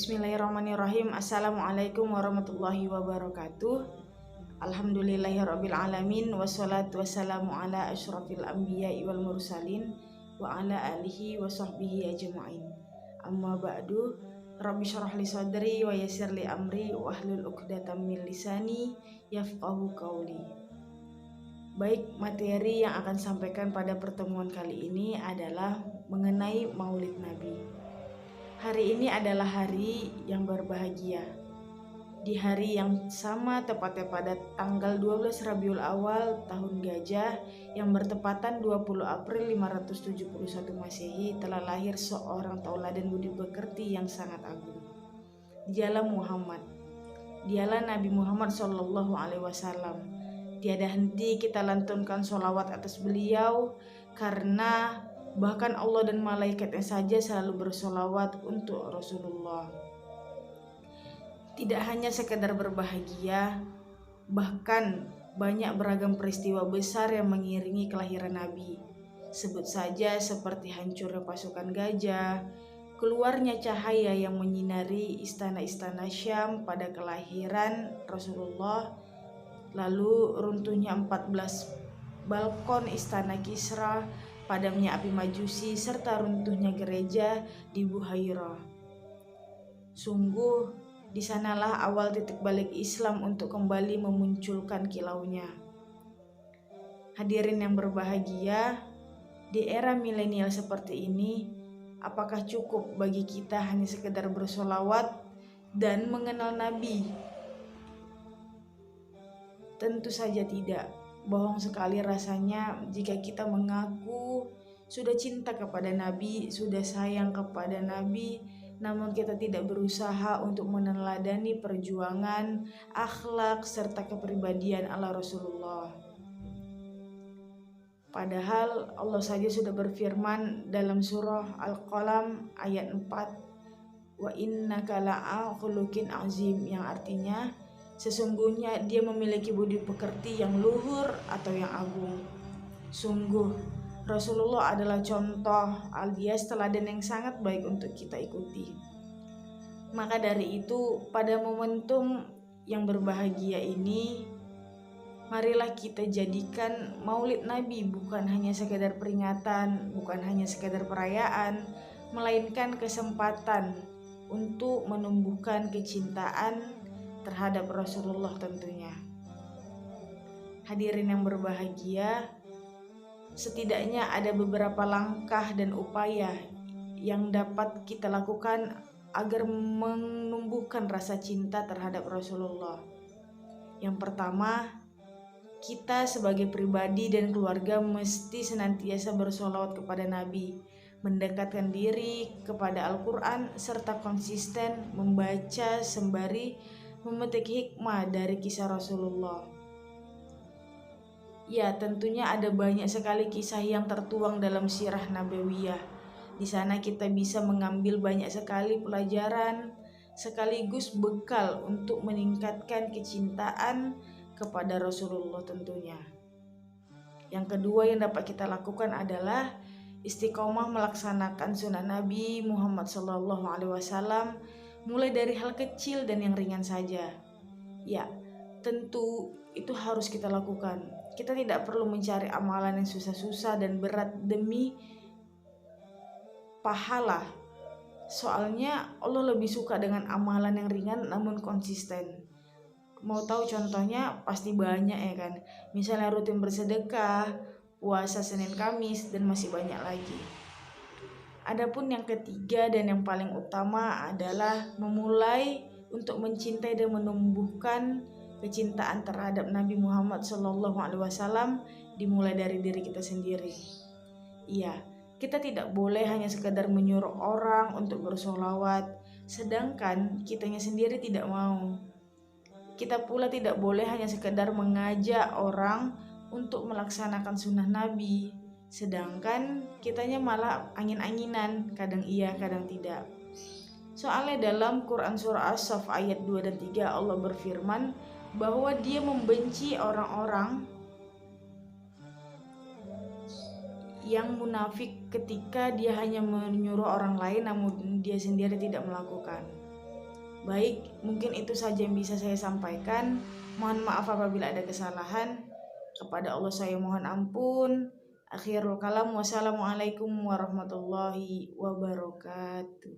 Bismillahirrahmanirrahim. Assalamualaikum warahmatullahi wabarakatuh. Alhamdulillahirabbil alamin, wassalatu wassalamu ala asyrafil anbiya'i wal mursalin wa ala alihi wa sahbihi ajma'in. Amma ba'du, rabbi syrah li sadri wa yassir li amri wa ahlul 'uqdatam min lisani yafqahu qawli. Baik, materi yang akan sampaikan pada pertemuan kali ini adalah mengenai Maulid Nabi. Hari ini adalah hari yang berbahagia. Di hari yang sama, tepatnya pada tanggal 12 Rabiul Awal tahun Gajah yang bertepatan 20 April 571 Masehi, telah lahir seorang tauladan budi pekerti yang sangat agung. Dialah Muhammad. Dialah Nabi Muhammad Shallallahu Alaihi Wasallam. Tiada henti kita lantunkan sholawat atas beliau, karena bahkan Allah dan malaikatnya saja selalu bersolawat untuk Rasulullah. Tidak hanya sekedar berbahagia, bahkan banyak beragam peristiwa besar yang mengiringi kelahiran Nabi. Sebut saja seperti hancurnya pasukan gajah, keluarnya cahaya yang menyinari istana-istana Syam pada kelahiran Rasulullah, lalu runtuhnya 14 balkon istana Kisra, padamnya api Majusi, serta runtuhnya gereja di Buhairah. Sungguh, di sanalah awal titik balik Islam untuk kembali memunculkan kilaunya. Hadirin yang berbahagia, di era milenial seperti ini, apakah cukup bagi kita hanya sekedar bersolawat dan mengenal Nabi? Tentu saja tidak. Bohong sekali rasanya jika kita mengaku sudah cinta kepada Nabi, sudah sayang kepada Nabi, namun kita tidak berusaha untuk meneladani perjuangan, akhlak, serta kepribadian ala Rasulullah. Padahal Allah saja sudah berfirman dalam surah Al-Qalam ayat 4, wa innaka la'a khuluqin azim, yang artinya sesungguhnya dia memiliki budi pekerti yang luhur atau yang agung. Sungguh, Rasulullah adalah contoh alias teladan yang sangat baik untuk kita ikuti. Maka dari itu, pada momentum yang berbahagia ini, marilah kita jadikan Maulid Nabi bukan hanya sekedar peringatan, bukan hanya sekedar perayaan, melainkan kesempatan untuk menumbuhkan kecintaan terhadap Rasulullah tentunya. Hadirin yang berbahagia, setidaknya ada beberapa langkah dan upaya yang dapat kita lakukan agar menumbuhkan rasa cinta terhadap Rasulullah. Yang pertama, kita sebagai pribadi dan keluarga mesti senantiasa bersolawat kepada Nabi, mendekatkan diri kepada Al-Quran, serta konsisten membaca sembari memetik hikmah dari kisah Rasulullah. Ya, tentunya ada banyak sekali kisah yang tertuang dalam sirah nabawiyah. Di sana kita bisa mengambil banyak sekali pelajaran, sekaligus bekal untuk meningkatkan kecintaan kepada Rasulullah tentunya. Yang kedua yang dapat kita lakukan adalah istiqomah melaksanakan sunnah Nabi Muhammad SAW, mulai dari hal kecil dan yang ringan saja. Ya, tentu itu harus kita lakukan. Kita tidak perlu mencari amalan yang susah-susah dan berat demi pahala. Soalnya Allah lebih suka dengan amalan yang ringan namun konsisten. Mau tahu contohnya? Pasti banyak ya kan. Misalnya rutin bersedekah, puasa Senin Kamis, dan masih banyak lagi. Adapun yang ketiga dan yang paling utama adalah memulai untuk mencintai dan menumbuhkan kecintaan terhadap Nabi Muhammad SAW dimulai dari diri kita sendiri. Iya, kita tidak boleh hanya sekedar menyuruh orang untuk bersolawat, sedangkan kitanya sendiri tidak mau. Kita pula tidak boleh hanya sekedar mengajak orang untuk melaksanakan sunnah Nabi, sedangkan kitanya malah angin-anginan, kadang iya kadang tidak. Soalnya dalam Quran surah As-Saff ayat 2 dan 3 Allah berfirman bahwa dia membenci orang-orang yang munafik ketika dia hanya menyuruh orang lain namun dia sendiri tidak melakukan. Baik, mungkin itu saja yang bisa saya sampaikan. Mohon maaf apabila ada kesalahan. Kepada Allah saya mohon ampun. Akhirul kalam, wassalamualaikum warahmatullahi wabarakatuh.